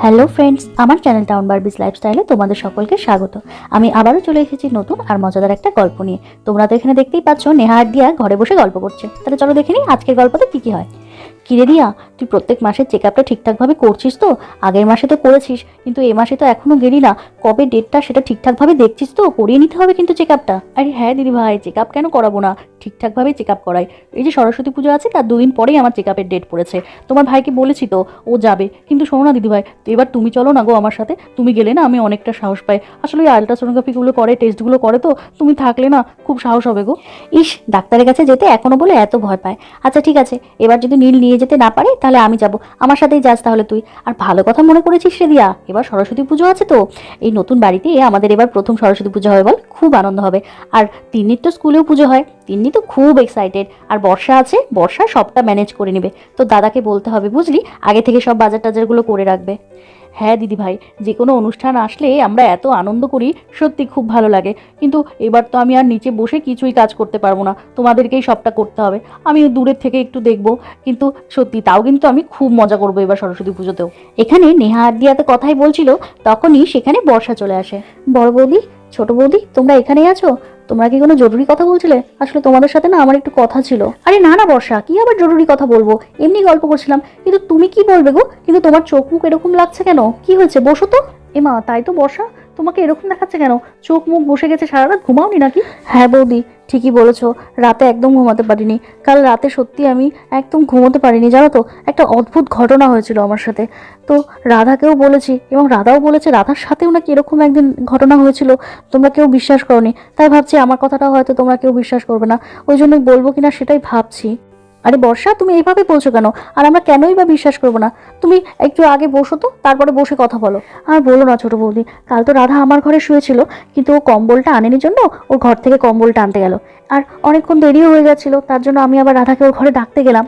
Hello friends, আমার channel town Barbie's লাইফস্টাইলে তোমাদের সকলকে স্বাগত। আমি আবারও চলে এসেছি নতুন আর মজাদার একটা গল্প নিয়ে। তোমরা তো এখানে দেখতেই পাচ্ছ নেহা আর দিয়া ঘরে বসে গল্প করছে। তাহলে চলো দেখে নিই আজকের গল্পতে কি কি হয়। কিরে দিয়া, তুই প্রত্যেক মাসের চেক আপটা ঠিকঠাকভাবে করছিস তো? আগের মাসে তো করেছিস, কিন্তু এ মাসে তো এখনো গেলি না। কবে ডেটটা সেটা ঠিকঠাকভাবে দেখছিস তো? করিয়ে নিতে হবে কিন্তু চেক আপটা। আরে হ্যাঁ দিদি ভাই, চেক আপ কেন করাবো না, ঠিকঠাকভাবে চেক আপ করাই। এই যে সরস্বতী পুজো আছে তার দুদিন পরেই আমার চেক আপের ডেট পড়েছে। তোমার ভাইকে বলেছি তো, ও যাবে। কিন্তু শোনো না দিদি ভাই, এবার তুমি চলো না গো আমার সাথে। তুমি গেলে না আমি অনেকটা সাহস পাই। আসলে আলট্রাসোনোগ্রাফিগুলো করে, টেস্টগুলো করে, তো তুমি থাকলে না খুব সাহস হবে গো। ইস, ডাক্তারের কাছে যেতে এখনো বলে এত ভয় পায়। আচ্ছা ঠিক আছে, এবার যদি নীল নিয়ে যেতে না পারে তাহলে আমি যাব, আমার সাথেই যাস তাহলে তুই। আর ভালো কথা মনে করেছিস রে দিয়া, এবার সরস্বতী পুজো আছে তো। এই নতুন বাড়িতে আমাদের এবার প্রথম সরস্বতী পুজো হবে, বল খুব আনন্দ হবে। আর তিন্নির তো স্কুলেও পুজো হয়, তিন্নি তো খুব এক্সাইটেড। আর বর্ষা আছে, বর্ষা সবটা ম্যানেজ করে নেবে। তো দাদাকে বলতে হবে বুঝলি, আগে থেকে সব বাজার টাজারগুলো করে রাখবে। হ্যাঁ দিদি ভাই, যে কোনো অনুষ্ঠান আসলে আমরা এত আনন্দ করি, সত্যি খুব ভালো লাগে। কিন্তু এবার তো আমি আর নিচে বসে কিছুই কাজ করতে পারবো না, তোমাদেরকেই সবটা করতে হবে। আমি দূরের থেকে একটু দেখবো, কিন্তু সত্যি তাও কিন্তু আমি খুব মজা করবো এবার সরস্বতী পুজোতেও। এখানে নেহা আর দিয়াতে কথাই বলছিল, তখনই সেখানে বর্ষা চলে আসে। বড় বৌদি, ছোট বৌদি, তোমরা এখানেই আছো? তোমরা কি কোনো জরুরি কথা বলছিলে? আসলে তোমাদের সাথে না আমার একটু কথা ছিল। আরে না না বর্ষা, কি আবার জরুরি কথা বলবো, এমনি গল্প করছিলাম। কিন্তু তুমি কি বলবে গো? কিন্তু তোমার চোখ মুখ এরকম লাগছে কেন? কি হয়েছে, বসো তো। এমা, তাই তো বর্ষা, তোমাকে এরকম দেখাচ্ছে কেন? চোখ মুখ বসে গেছে, সারা রাত ঘুমাওনি নাকি? হ্যাঁ বৌদি, ঠিকই বলেছো, রাতে একদম ঘুমাতে পারিনি। কাল রাতে সত্যি আমি একদম ঘুমোতে পারিনি, জানো তো। একটা অদ্ভুত ঘটনা হয়েছিল আমার সাথে। তো রাধাকেও বলেছি, এবং রাধাও বলেছে রাধার সাথেও নাকি এরকম একদিন ঘটনা হয়েছিল। তোমরা কেউ বিশ্বাস করনি, তাই ভাবছি আমার কথাটা হয়তো তোমরা কেউ বিশ্বাস করবে না। ওই জন্যই বলবো কিনা সেটাই ভাবছি। আরে বর্ষা, তুমি এইভাবে বলছো কেন? আর আমরা কেনই বা বিশ্বাস করবো না? তুমি একটু আগে বসো তো, তারপরে বসে কথা বলো। আর বলো না ছোট বৌদি, কাল তো রাধা আমার ঘরে শুয়েছিল, কিন্তু ও কম্বলটা আনেনি জন্য ওর ঘর থেকে কম্বলটা আনতে গেল। আর অনেকক্ষণ দেরিও হয়ে যাচ্ছিল, তার জন্য আমি আবার রাধাকে ওর ঘরে ডাকতে গেলাম।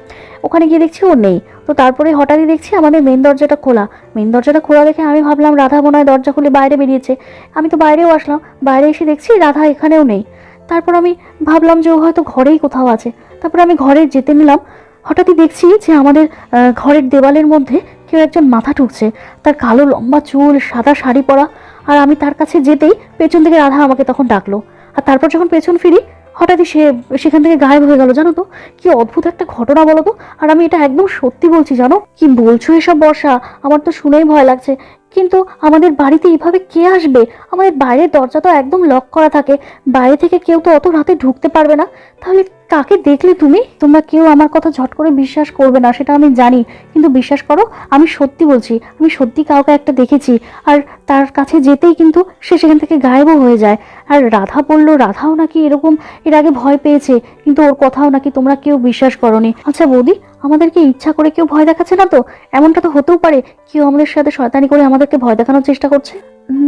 ওখানে গিয়ে দেখছি ও নেই। তো তারপরে হঠাৎই দেখছি আমাদের মেন দরজাটা খোলা। মেন দরজাটা খোলা দেখে আমি ভাবলাম রাধা মনে হয় দরজা খুলে বাইরে বেরিয়েছে। আমি তো বাইরেও আসলাম, বাইরে এসে দেখছি রাধা এখানেও নেই। তারপর আমি ভাবলাম যে ও হয়তো ঘরেই কোথাও আছে। তারপরে আমি ঘরে যেতে নিলাম, হঠাৎই দেখছি যে আমাদের ঘরের দেওয়ালের মধ্যে কেউ একজন মাথা ঠুকছে। তার কালো লম্বা চুল, সাদা শাড়ি পরা। আর আমি তার কাছে যেতেই পেছন থেকে রাধা আমাকে তখন ডাকলো। আর তারপর যখন পেছন ফিরি, হঠাৎই সে সেখান থেকে গায়েব হয়ে গেল। জানো তো, কি অদ্ভুত একটা ঘটনা বলো তো। আর আমি এটা একদম সত্যি বলছি, জানো। কি বলছো এসব বর্ষা? আমার তো শুনেই ভয় লাগছে। কিন্তু আমাদের বাড়িতে এইভাবে কে আসবে? আমাদের বাইরের দরজা তো একদম লক করা থাকে, বাইরে থেকে কেউ তো অত রাতে ঢুকতে পারবে না। তাহলে কাকে দেখলে তুমি? তোমরা কেউ আমার কথা ঝট করে বিশ্বাস করবে না, সেটা আমি জানি। কিন্তু বিশ্বাস করো, আমি সত্যি বলছি, আমি সত্যি কাউকে একটা দেখেছি। আর তার কাছে যেতেই কিন্তু সে সেখান থেকে গায়েবও হয়ে যায়। আর রাধা বলল রাধাও নাকি এরকম এর আগে ভয় পেয়েছে, কিন্তু ওর কথাও নাকি তোমরা কেউ বিশ্বাস করোনি। আচ্ছা বৌদি, আমাদেরকে ইচ্ছা করে কেউ ভয় দেখাচ্ছে না তো? এমনটা তো হতেও পারে কেউ আমাদের সাথে শয়তানি করে আমাদেরকে ভয় দেখানোর চেষ্টা করছে।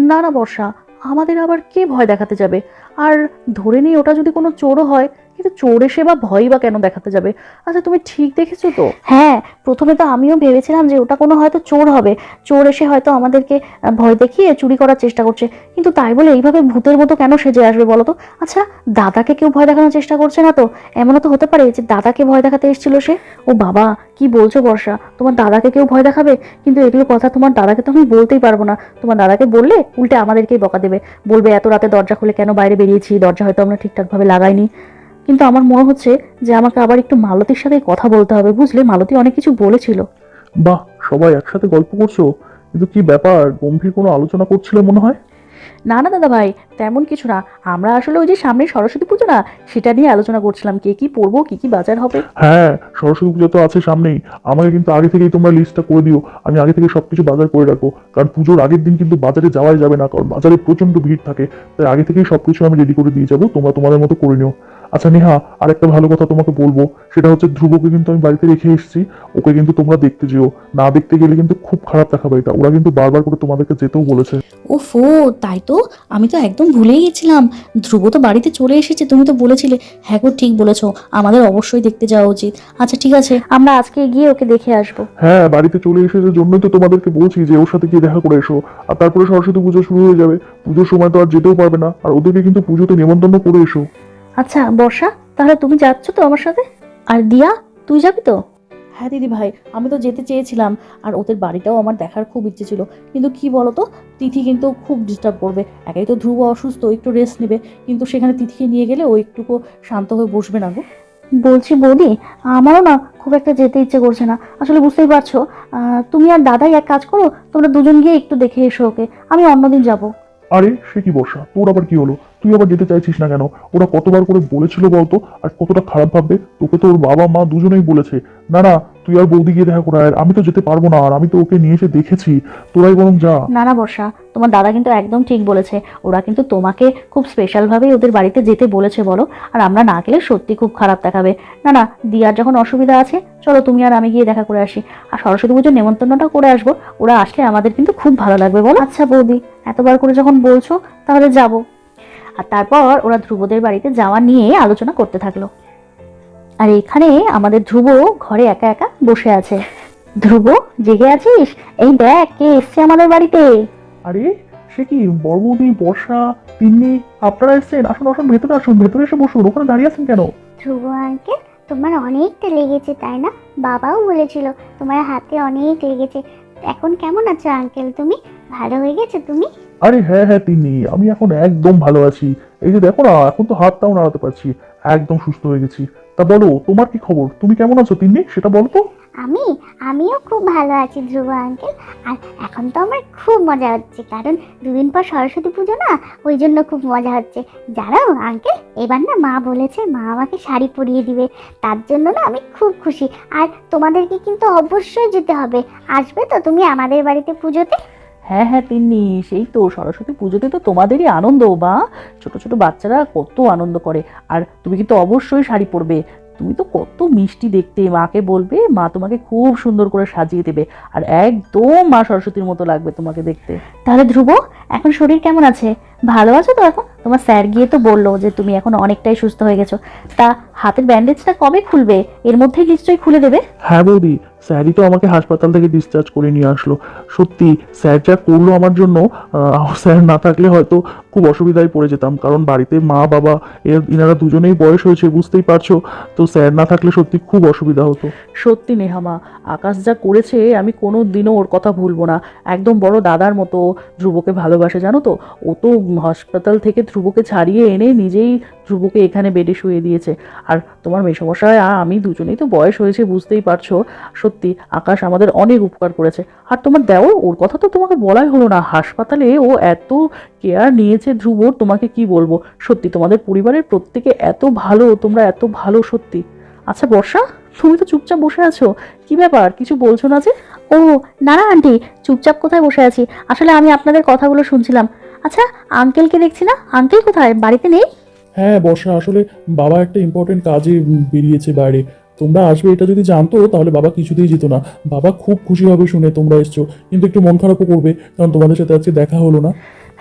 না না বর্ষা, আমাদের আবার কে ভয় দেখাতে যাবে? আর ধরে নিই ওটা যদি কোনো চোরও হয়, কিন্তু চোর এসে বা ভয় বা কেন দেখাতে যাবে? আচ্ছা তুমি ঠিক দেখেছো তো? হ্যাঁ, প্রথমে তো আমিও ভেবেছিলাম যে ওটা কোনো হয়তো চোর হবে, চোর এসে হয়তো আমাদেরকে ভয় দেখিয়ে চুরি করার চেষ্টা করছে। কিন্তু তাই বলে এইভাবে ভূতের মতো কেন সেজে আসবে বলো তো? আচ্ছা, দাদাকে কেউ ভয় দেখানোর চেষ্টা করছে না তো? এমনও তো হতে পারে যে দাদাকে ভয় দেখাতে এসেছিল সে। ও বাবা, কি বলছো বর্ষা, তোমার দাদাকে কেউ ভয় দেখাবে? কিন্তু এগুলো কথা তোমার দাদাকে তো আমি বলতেই পারবো না। তোমার দাদাকে বললে উল্টে আমাদেরকেই বকা দেবে, বলবে এত রাতে দরজা খুলে কেন বাইরে বেরিয়েছি, দরজা হয়তো আমরা ঠিকঠাক ভাবে লাগাইনি। কিন্তু আমার মনে হচ্ছে যে আমাকে আবার একটু মালতীর সাথে কথা বলতে হবে, বুঝলে। মালতী অনেক কিছু বলেছিল। বাহ, সবাই একসাথে গল্প করছো, কিন্তু কি ব্যাপার, গম্ভীর কোনো আলোচনা করছিলে মনে হয়। না না দাদা ভাই, তেমন কিছু না। আমরা আসলে ওই যে সামনে সরস্বতী পুজো না, সেটা নিয়ে আলোচনা করছিলাম, কে কি পরবো, কি কি বাজার হবে। হ্যাঁ, সরস্বতী পুজো তো আছে সামনেই। আমাকে কিন্তু আগে থেকেই তোমরা লিস্টটা করে দিও, আমি আগে থেকে সবকিছু বাজার করে রাখবো। কারণ পুজোর আগের দিন কিন্তু বাজারে যাওয়াই যাবে না, কারণ বাজারে প্রচন্ড ভিড় থাকে। তাই আগে থেকেই সবকিছু আমি রেডি করে দিয়ে যাবো, তোমরা তোমাদের মতো করে নিও। আচ্ছা নেহা, আর একটা ভালো কথা তোমাকে বলবো, সেটা হচ্ছে ধ্রুবকে কিন্তু আমি বাড়িতে রেখে এসেছি। ওকে কিন্তু তোমরা দেখতে যেও, না দেখতে গেলে কিন্তু খুব খারাপ দেখাবে এটা। ওরা কিন্তু বারবার করে তোমাদেরকে যেতেও বলেছে। ওফো, তাই তো, আমি তো একদম ভুলেই গেছিলাম। ধ্রুব তো বাড়িতে চলে এসেছে, তুমি তো বলেছিলে। হ্যাঁ গো, ঠিক বলেছো, আমাদের অবশ্যই দেখতে যাওয়া উচিত। আচ্ছা ঠিক আছে, আমরা আজকে গিয়ে ওকে দেখে আসবো। হ্যাঁ, বাড়িতে চলে এসেছে জন্যই তো তোমাদেরকে বলছি যে ওর সাথে গিয়ে দেখা করে এসো। আর তারপরে সরস্বতী পুজো শুরু হয়ে যাবে, পুজোর সময় তো আর যেতেও পারবে না, আর ওদেরকে কিন্তু পুজোতে নেমন্তন্ন করে এসো। আচ্ছা বর্ষা, তাহলে তুমি যাচ্ছ তো আমার সাথে? আর দিয়া, তুই যাবি তো? হ্যাঁ দিদি ভাই, আমি তো যেতে চেয়েছিলাম, আর ওদের বাড়িটাও আমার দেখার খুব ইচ্ছে ছিল, কিন্তু কি বলতো, তিথি কিন্তু খুব ডিস্টার্ব করবে। একাই তো ধ্রুব অসুস্থ, একটু রেস্ট নেবে, কিন্তু সেখানে তিথিকে নিয়ে গেলে ও একটুকু শান্ত হয়ে বসবে না গো। বলছি বৌদি, আমারও না খুব একটা যেতে ইচ্ছে করছে না, আসলে বুঝতেই পারছো। তুমি আর দাদাই এক কাজ করো, তোমরা দুজন গিয়ে একটু দেখে এসো ওকে, আমি অন্যদিন যাবো। আরে সে কি বর্ষা, তোর আবার কি হলো? তুই আবার যেতে চাইছিস না কেন? ওরা কতবার করে বলেছিল বলতো, আর কতটা খারাপ ভাববে? তোকে তো ওর বাবা মা দুজনেই বলেছে। না না, তুই আর বৌদি গিয়ে দেখা করে আয়। আমি তো যেতে পারবো না, আর আমি তো ওকে নিয়ে এসে দেখেছি। তোরাই বরং যা। না না বর্ষা, তোমার দাদা কিন্তু একদম ঠিক বলেছে, ওরা কিন্তু তোমাকে খুব স্পেশাল ভাবেই ওদের বাড়িতে যেতে বলেছে বলো, আর আমরা না গেলে সত্যি খুব খারাপ দেখাবে। না না, দিয়ার যখন অসুবিধা আছে, চলো তুমি আর আমি গিয়ে দেখা করে আসি, আর সরস্বতী পুজোর নেমন্তন্নটা করে আসবো। ওরা আসলে আমাদের কিন্তু খুব ভালো লাগবে বলো। আচ্ছা বৌদি, এতবার করে যখন বলছো তাহলে যাব। আর তারপর ওরা ধ্রুবদের বাড়িতে যাওয়া নিয়ে আলোচনা করতে থাকলো। আর এখানে আমাদের ধ্রুব ঘরে একা একা বসে আছে। ধ্রুব, জেগে আছিস? এই দেখ কে এসছে আমাদের বাড়িতে। আরে সে কি, বড় বৌদি, বর্ষা, তিন্নি, আপনারা এসেছেন? আসুন আসুন, ভেতরে আসুন, ভেতরে এসে বসুন। ওখানে দাঁড়িয়ে আছেন কেন? ধ্রুব আঙ্কেল, তোমার অনেকটা লেগেছে তাই না? বাবাও বলেছিল তোমার হাতে অনেক লেগেছে। এখন কেমন আছো আঙ্কেল তুমি? ভালো হয়ে গেছো তুমি? আরে হ্যাঁ হ্যাঁ তিন্নি, আমি এখন একদম ভালো আছি। এই যে দেখো না, এখন তো হাতটাও নাড়াতে পারছি, একদম সুস্থ হয়ে গেছি। তা বলো, তোমার কি খবর? তুমি কেমন আছো তিন্নি, সেটা বলো তো। আমিও খুব ভালো আছি ধ্রুব আঙ্কেল। আর এখন তো আমার খুব মজা হচ্ছে, কারণ দুদিন পর সরস্বতী পুজো না, ওই জন্য খুব মজা হচ্ছে। জানো আঙ্কেল, এবার না মা বলেছে মা আমাকে শাড়ি পরিয়ে দিবে, তার জন্য না আমি খুব খুশি। আর তোমাদেরকে কিন্তু অবশ্যই যেতে হবে, আসবে তো তুমি আমাদের বাড়িতে পুজোতে? হ্যাঁ হ্যাঁ তিন্নি, সেই তো সরস্বতী পুজোতে তো তোমাদেরই আনন্দ, বা ছোট ছোট বাচ্চারা কত আনন্দ করে। আর তুমি কিন্তু অবশ্যই শাড়ি পরবে, তুমি তো কত মিষ্টি দেখতে, মাকে বলবে মা তোমাকে খুব সুন্দর করে সাজিয়ে দেবে, আর একদম মা সরস্বতীর মতো লাগবে তোমাকে দেখতে। তাহলে ধ্রুব, এখন শরীর কেমন আছে? ভালো আছো তো এখন? তোমার স্যার গিয়ে তো বললো যে তুমি এখন অনেকটাই সুস্থ হয়ে গেছো। তা হাতের ব্যান্ডেজটা কবে খুলবে? এর মধ্যেই নিশ্চয়ই খুলে দেবে। হ্যাঁ বৌদি, স্যারই তো আমাকে হাসপাতাল থেকে ডিসচার্জ করে নিয়ে আসলো। সত্যি স্যার যা করলো আমার জন্য, স্যার না থাকলে হয়তো খুব অসুবিধায় পড়ে যেতাম, কারণ বাড়িতে মা বাবা ইনারা দুজনেই বয়স হয়েছে, বুঝতেই পারছো। তো স্যার না থাকলে সত্যি খুব অসুবিধা হতো। সত্যি নেহামা, আকাশ যা করেছে আমি কোনো দিনও ওর কথা ভুলবো না। একদম বড় দাদার মতো ধ্রুবকে ভালোবাসে, জানো তো। ও তো হাসপাতাল থেকে ধ্রুবকে ছাড়িয়ে এনে নিজেই ধ্রুবকে এখানে বেডে শুয়ে দিয়েছে। আর তোমার মেসোমশাই আর আমি দুজনেই তো বয়স হয়েছে, বুঝতেই পারছো। সত্যি আকাশ আমাদের অনেক উপকার করেছে। আর তোমার দেওর, ওর কথা তো তোমাকে বলাই হলো না, হাসপাতালে ও এত কেয়ার নিয়েছে ধ্রুবর, তোমাকে কি বলবো। সত্যি তোমাদের পরিবারের প্রত্যেকে এত ভালো, তোমরা এত ভালো সত্যি। আচ্ছা বর্ষা, তুমি তো চুপচাপ বসে আছো, কি ব্যাপার, কিছু বলছো না যে? ও না না আন্টি, চুপচাপ কোথায় বসে আছি, আসলে আমি আপনাদের কথাগুলো শুনছিলাম। আচ্ছা, আঙ্কেলকে দেখছি না, আঙ্কেল কোথায়, বাড়িতে নেই? হ্যাঁ বর্ষা, আসলে বাবা একটা ইম্পর্টেন্ট কাজে বেরিয়েছে বাইরে। তোমরা আসবে এটা যদি জানতো তাহলে বাবা কিছুতেই যেত না। বাবা খুব খুশি হবে শুনে তোমরা এসছো, কিন্তু একটু মন খারাপও করবে, কারণ তোমাদের সাথে আজকে দেখা হলো না।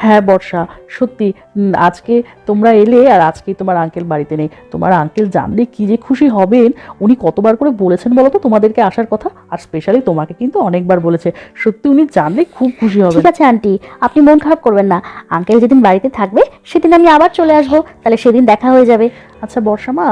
হ্যাঁ বর্ষা, সত্যি আজকে তোমরা এলে, আর আজকেই তোমার আঙ্কেল বাড়িতে নেই। তোমার আঙ্কেল জানলে কি যে খুশি হবেন। উনি কতবার করে বলেছেন বলো তো তোমাদেরকে আসার কথা, আর স্পেশালি তোমাকে কিন্তু অনেকবার বলেছে। সত্যি উনি জানলে খুব খুশি হবে। ঠিক আছে আন্টি, আপনি মন খারাপ করবেন না, আঙ্কেল যেদিন বাড়িতে থাকবে সেদিন আমি আবার চলে আসবো, তাহলে সেদিন দেখা হয়ে যাবে। আচ্ছা বর্ষা মা,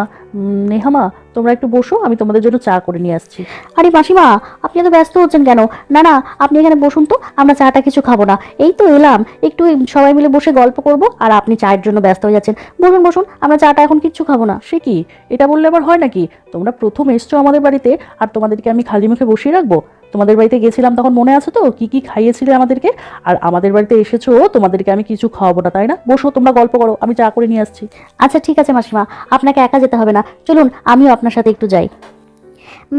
নেহামা, তোমরা একটু বসো, আমি তোমাদের জন্য চা করে নিয়ে আসছি। আরে মাসিমা, আপনি এত ব্যস্ত হচ্ছেন কেন? না না, আপনি এখানে বসুন তো, আমরা চাটা কিছু খাবো না, এই তো এলাম, একটু সবাই মিলে বসে গল্প করব, আর আপনি চায়ের জন্য ব্যস্ত হয়ে যাচ্ছেন। বসুন বসুন, আমরা চাটা এখন কিচ্ছু খাবো না। সে কি, এটা বললে আবার হয় নাকি? তোমরা প্রথম এসছো আমাদের বাড়িতে, আর তোমাদেরকে আমি খালি মুখে বসিয়ে রাখবো? তোমাদের বাড়িতে গেছিলাম তখন মনে আছে তো, কি কি খাইয়েছিলে আমাদেরকে? আর আমাদের বাড়িতে এসেছো, তোমাদেরকে আমি কিছু খাওয়াবো না তাই না? বসো, তোমরা গল্প করো, আমি চা করে নিয়ে আসছি। আচ্ছা ঠিক আছে মাসিমা, আপনাকে একা যেতে হবে না, চলুন আমিও আপনার সাথে একটু যাই।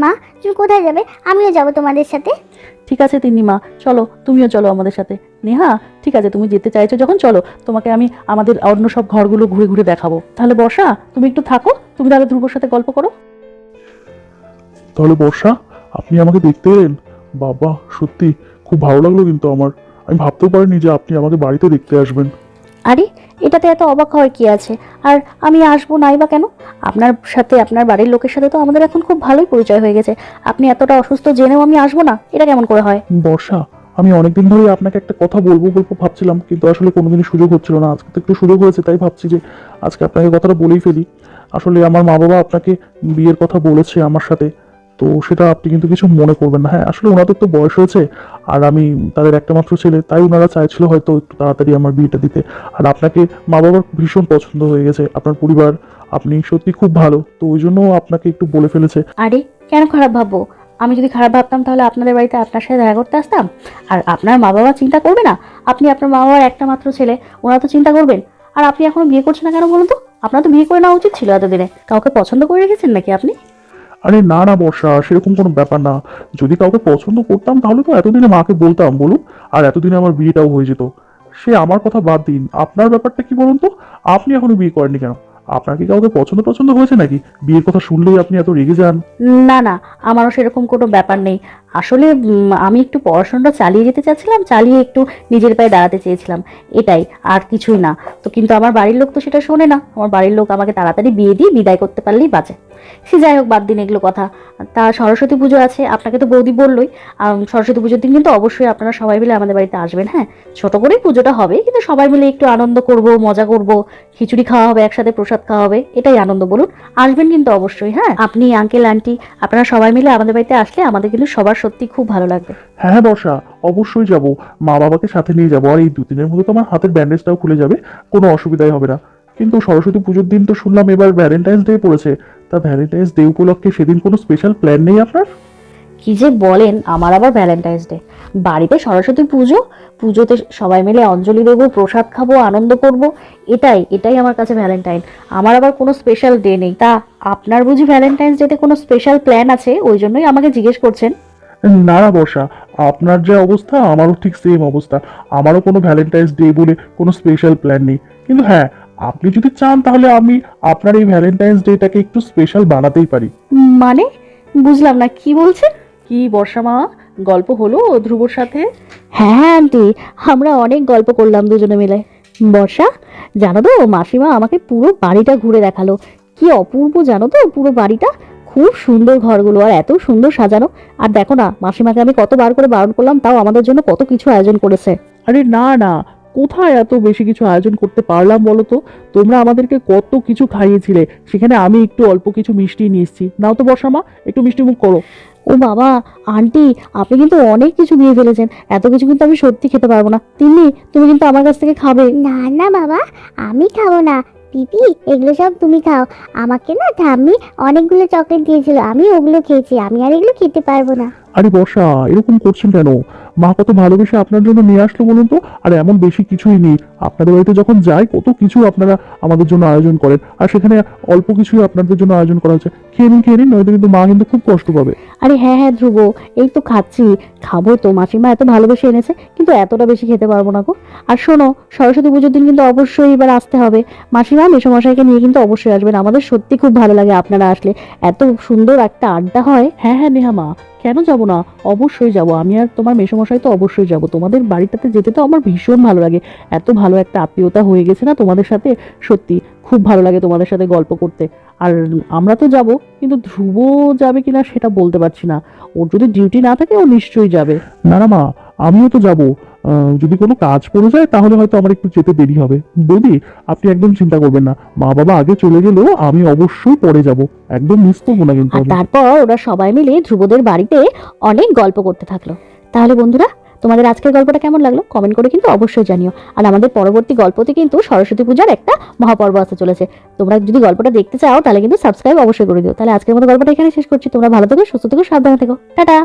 মা, তুমি কোথায় যাবে? আমিও যাব তোমাদের সাথে। ঠিক আছে তিন্নিমা, চলো, তুমিও চলো আমাদের সাথে। নেহা, ঠিক আছে, তুমি যেতে চাইছো যখন চলো, তোমাকে আমি আমাদের অন্য সব ঘরগুলো ঘুরে ঘুরে দেখাবো। তাহলে বর্ষা, তুমি একটু থাকো, তুমি তাহলে ধ্রুবর সাথে গল্প করো। তাহলে বর্ষা, আপনি আমাকে দেখতে এলেন? বাবা, সত্যি খুব ভালো লাগলো কিন্তু আমার। আমি ভাবতেও পারিনি যে আপনি আমাকে বাড়িতে দেখতে আসবেন। আরে, এটাতে এত অবাক হওয়ার কি আছে? আর আমি আসবো নাই বা কেন? আপনার সাথে, আপনার বাড়ির লোকের সাথে তো আমাদের এখন খুব ভালোই পরিচয় হয়ে গেছে। আপনি এতটা অসুস্থ জেনেও আমি আসবো না, এটা কেমন করে হয়? বর্ষা, আমি অনেকদিন ধরেই আপনাকে একটা কথা বলবো বলবো ভাবছিলাম, কিন্তু আসলে কোনোদিনই সুযোগ হচ্ছিল না। আজকে তো একটু সুযোগ হয়েছে, তাই ভাবছি যে আজকে আপনাকে কথাটা বলেই ফেলি। আসলে আমার মা বাবা আপনাকে বিয়ের কথা বলেছে আমার সাথে। তো সেটা আপনি কিন্তু কিছু মনে করবেন না। হ্যাঁ, আসলে ওনাদের তো বয়স হয়েছে, আর আমি তাদের একটা মাত্র ছেলে, তাই ওনারা চাইছিল হয়তো একটু তাড়াতাড়ি আমার বিয়েটা দিতে। আর আপনাকে মা বাবার ভীষণ পছন্দ হয়ে গেছে, আপনার পরিবার, আপনি সত্যি খুব ভালো, তো ওই জন্য আপনাকে একটু বলে ফেলেছে। আরে কেন খারাপ ভাববো? আমি যদি খারাপ ভাবতাম তাহলে আপনাদের বাড়িতে আপনার সাথে দেখা করতে আসতাম? আর আপনার মা বাবা চিন্তা করবে না? আপনি আপনার মা বাবার একটা মাত্র ছেলে, ওরা তো চিন্তা করবেন। আর আপনি এখনো বিয়ে করছেন না কেন বলুন তো? আপনার তো বিয়ে করে নেওয়া উচিত ছিল এতদিনে। কাউকে পছন্দ করে রেখেছেন নাকি আপনি? আরে না না বর্ষা, সেরকম কোনো ব্যাপার না। যদি কাউকে পছন্দ করতাম তাহলে তো এতদিনে মাকে বলতাম বলুন, আর এতদিনে আমার বিয়েটাও হয়ে যেত। সে আমার কথা বাদ দিন, আপনার ব্যাপারটা কি বলুন তো? আপনি এখনো বিয়ে করেননি কেন? আপনার কি কাউকে পছন্দ পছন্দ হয়েছে নাকি? বিয়ের কথা শুনলেই আপনি এত রেগে যান। না না, আমারও সেরকম কোনো ব্যাপার নেই। আসলে আমি একটু পড়াশোনাটা চালিয়ে যেতে চাচ্ছিলাম, চালিয়ে একটু নিজের পায়ে দাঁড়াতে চেয়েছিলাম, এটাই, আর কিছুই না। তো কিন্তু আমার বাড়ির লোক তো সেটা শোনে না। আমার বাড়ির লোক আমাকে তাড়াতাড়ি বিয়ে দিয়ে বিদায় করতে পারলেই বাঁচে। সে যাই হোক, বাদ দিন এগুলো কথা। তা সরস্বতী পুজো আছে, আপনাকে তো বৌদি বললোই। সরস্বতী পুজোর দিন কিন্তু অবশ্যই আপনারা সবাই মিলে আমাদের বাড়িতে আসবেন। হ্যাঁ, ছোট করেই পুজোটা হবে, কিন্তু সবাই মিলে একটু আনন্দ করব, মজা করব, খিচুড়ি খাওয়া হবে, একসাথে প্রসাদ খাওয়া হবে, এটাই আনন্দ বলুন। আসবেন কিন্তু অবশ্যই। হ্যাঁ, আপনি, আঙ্কেল, আন্টি, আপনারা সবাই মিলে আমাদের বাড়িতে আসলে আমাদের কিন্তু সবার সত্যি খুব ভালো লাগবে। হ্যাঁ হ্যাঁ বর্ষা, অবশ্যই যাব। মা বাবাকে সাথে নিয়ে যাবো, আর এই 2 দিনের মধ্যে তো আমার হাতের ব্যান্ডেজটাও খুলে যাবে, কোনো অসুবিধাই হবে না। কিন্তু সরস্বতী পুজোর দিন তো শুনলাম এবার ভ্যালেন্টাইন্স ডে পড়েছে, তা ভ্যালেন্টাইন্স ডে উপলক্ষে সেদিন কোনো স্পেশাল প্ল্যান নেই আপনার? কি যে বলেন, আমার আবার ভ্যালেন্টাইন্স ডে? বাড়িতে সরস্বতী পুজো, পুজোতে সবাই মিলে অঞ্জলি দেবো, প্রসাদ খাবো, আনন্দ করব, এটাই এটাই আমার কাছে ভ্যালেন্টাইন। আমার আবার কোনো স্পেশাল ডে নেই। তা আপনার বুঝি ভ্যালেন্টাইন্স ডেতে কোনো স্পেশাল প্ল্যান আছে, ওই জন্যই আমাকে জিজ্ঞেস করছেন? না না বর্ষা, আপনার যে অবস্থা আমারও ঠিক সেম অবস্থা। আমারও কোনো ভ্যালেন্টাইন্স ডে বলে কোনো স্পেশাল প্ল্যান নেই। কিন্তু হ্যাঁ, আপনি যদি চান তাহলে আমি আপনার এই ভ্যালেন্টাইন্স ডেটাকে একটু স্পেশাল বানাতেই পারি। মানে বুঝলাম না, কি বলছেন? কি বর্ষা মা, গল্প হলো ধ্রুবর সাথে? হ্যাঁ হ্যাঁ আন্টি, আমরা অনেক গল্প করলাম দুজনে মিলে। বর্ষা, জানো তো মাসিমা আমাকে পুরো বাড়িটা ঘুরে দেখালো। কি অপূর্ব জানো তো পুরো বাড়িটা। খুব সুন্দর ঘরগুলো, আর এত সুন্দর সাজানো। আর দেখো না, মাসিমাকে আমি কতবার করে বারণ করলাম, তাও আমাদের জন্য কত কিছু আয়োজন করেছে। আরে না না, কোথায় এত বেশি কিছু আয়োজন করতে পারলাম বলো তো? তোমরা আমাদেরকে কত কিছু খাইয়েছিলে, সেখানে আমি একটু অল্প কিছু মিষ্টি নিয়ে এসেছি। নাও তো বর্ষা মা, একটু মিষ্টি মুখ করো। ও বাবা, আন্টি আপনি কিন্তু অনেক কিছু দিয়ে ফেলেছেন। এত কিছু কিন্তু আমি সত্যি খেতে পারবো না। তিন্নি, তুমি কিন্তু আমার কাছ থেকে খাবে। না না বাবা, আমি খাবো না। দিদি, এগুলো সব তুমি খাও। আমাকে না ঠাম্মি অনেকগুলো চকলেট দিয়েছিল, আমি ওগুলো খেয়েছি। আমি আর এগুলো খেতে পারবো না। আরে বর্ষা, এরকম করছেন কেন? মা কত ভালোবেসে আপনার জন্য নিয়ে আসলো বলুন তো। আর এমন বেশি কিছুই নেই, আপনাদের বাড়িতে যখন যাই কত কিছু আপনারা আমাদের জন্য আয়োজন করেন, আর সেখানে অল্প কিছুই আপনাদের জন্য আয়োজন করা হচ্ছে। খেয়ে নিন, নয়তো কিন্তু মা কিন্তু খুব কষ্ট পাবে। আরে হ্যাঁ হ্যাঁ ধ্রুব, এই তো খাচ্ছি, খাবো তো। মাসিমা এত ভালোবেসে এনেছে, কিন্তু এতটা বেশি খেতে পারবো না গো। আর শোনো, সরস্বতী পুজোর দিন কিন্তু অবশ্যই এবার আসতে হবে। মাসিমা মেসোমশাইকে নিয়ে কিন্তু অবশ্যই আসবেন, আমাদের সত্যি খুব ভালো লাগে আপনারা আসলে। এত সুন্দর একটা আড্ডা হয়। হ্যাঁ হ্যাঁ নেহা মা, কেন যাব না? অবশ্যই যাব। আমি আর তোমার মেসোমশাই তো অবশ্যই যাব। তোমাদের বাড়িটাতে যেতে তো আমার ভীষণ ভালো লাগে। এত ভালো একটা আত্মীয়তা হয়ে গেছে না তোমাদের সাথে, সত্যি খুব ভালো লাগে তোমাদের সাথে গল্প করতে। আর আমরা তো যাব, কিন্তু ধ্রুব যাবে কিনা সেটা বলতে পারছি না। ওর যদি ডিউটি না থাকে ও নিশ্চয়ই যাবে। না না মা, আমিও তো যাবো। যদি কোনো কাজ পড়ে যায় তাহলে হয়তো আমার একটু যেতে দেরি হবে। বৌদি, আপনি একদম চিন্তা করবেন না, মা বাবা আগে চলে গেলেও আমি অবশ্যই পরে যাব, একদম মিস করবো না কিন্তু আর আমি। তারপর ওরা সবাই মিলে ধ্রুবদের বাড়িতে অনেক গল্প করতে থাকলো। তাহলে বন্ধুরা, তোমাদের আজকের গল্পটা কেমন লাগলো কমেন্ট করে কিন্তু অবশ্যই জানিও। আর আমাদের পরবর্তী গল্পতে কিন্তু সরস্বতী পূজার একটা মহাপর্ব আসতে চলেছে। তোমরা যদি গল্পটা দেখতে চাও তাহলে কিন্তু সাবস্ক্রাইব অবশ্যই করে দিও। তাহলে আজকের মতো গল্পটা এখানে শেষ করছি। তোমরা ভালো থেকো, সুস্থ থেকো, সাবধানে থেকো। টাটা।